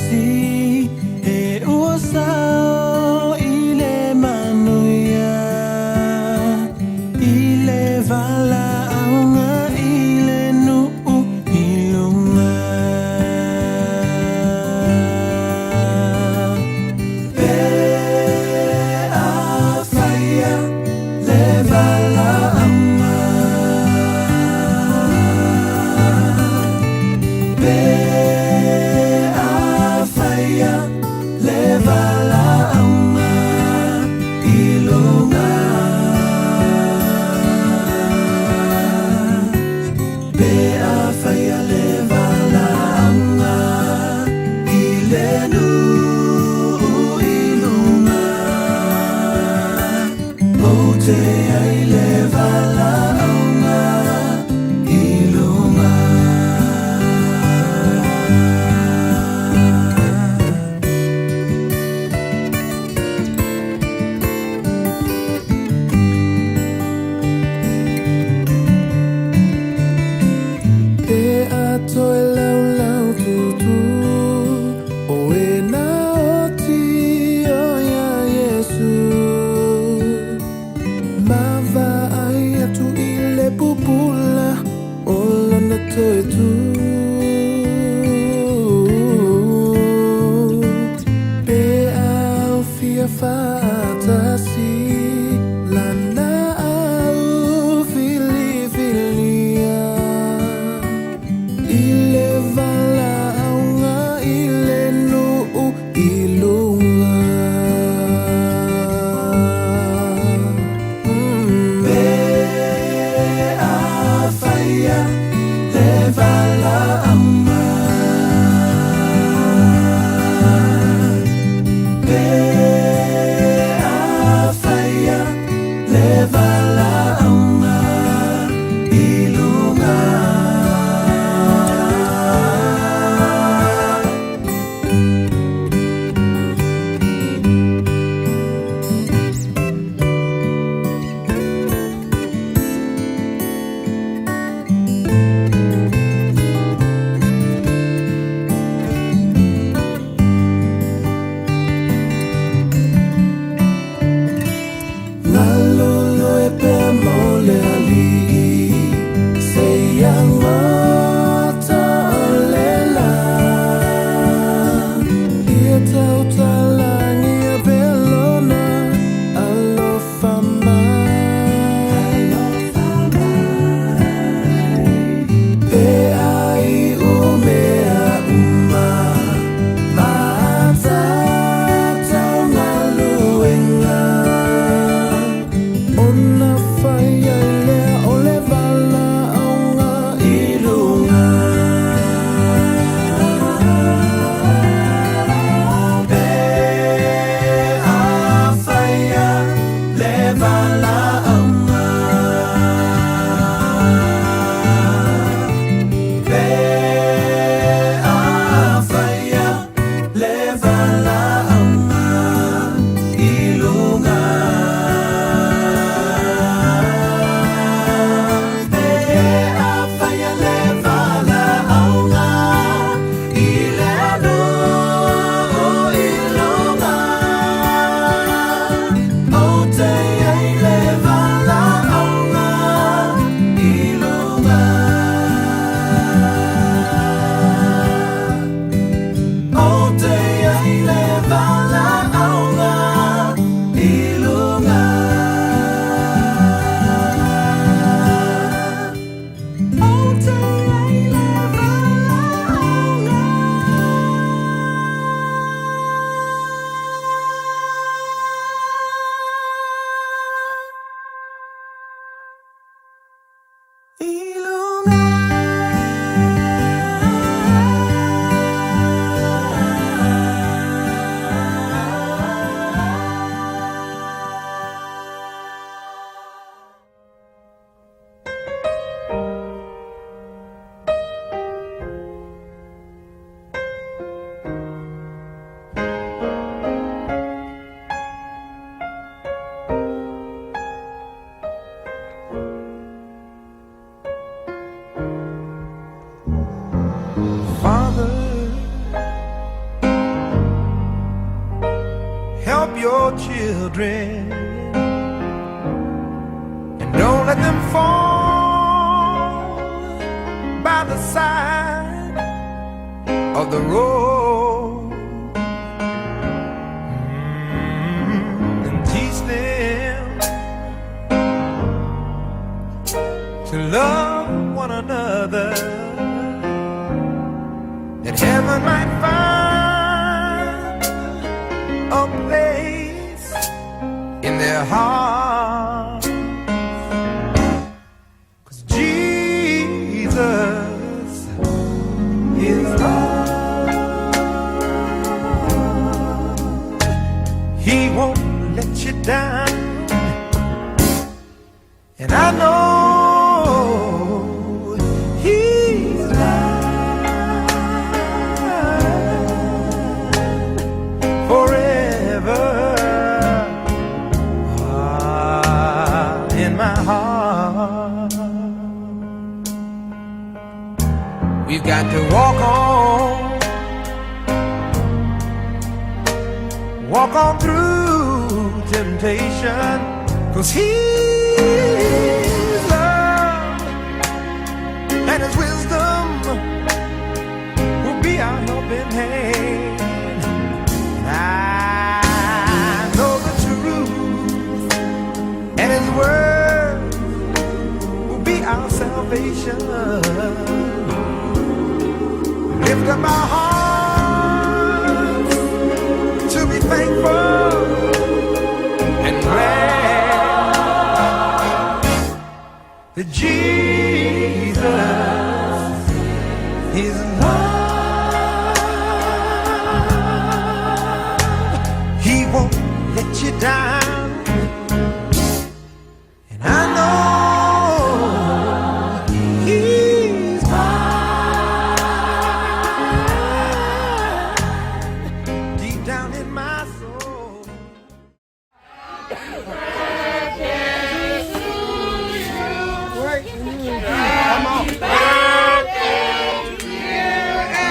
si e usa ile manuia ile vala aunga ile nu ilunga pe a faia le vala aunga pe a faia help your children, and don't let them fall by the side of the road. And teach them to love one another, that heaven might find a place in their hearts. 'Cause Jesus is love. He won't let you down, and I know we've got to walk on through temptation, 'cause His love and His wisdom will be our helping hand. And I know the truth, and His word will be our salvation. Lift up our hearts to be thankful and glad that Jesus is love. He won't let you down, and I know He's down in my soul. Come on. Birthday to you,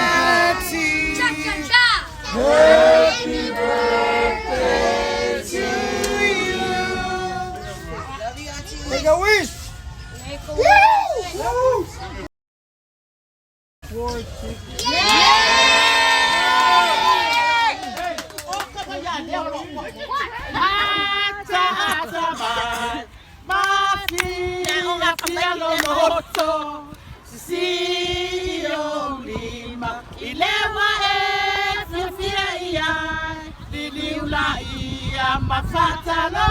Auntie. Cha-cha-cha. Happy birthday to you. Love you, Auntie. Make a wish. Make a wish. Woo! Mafatalo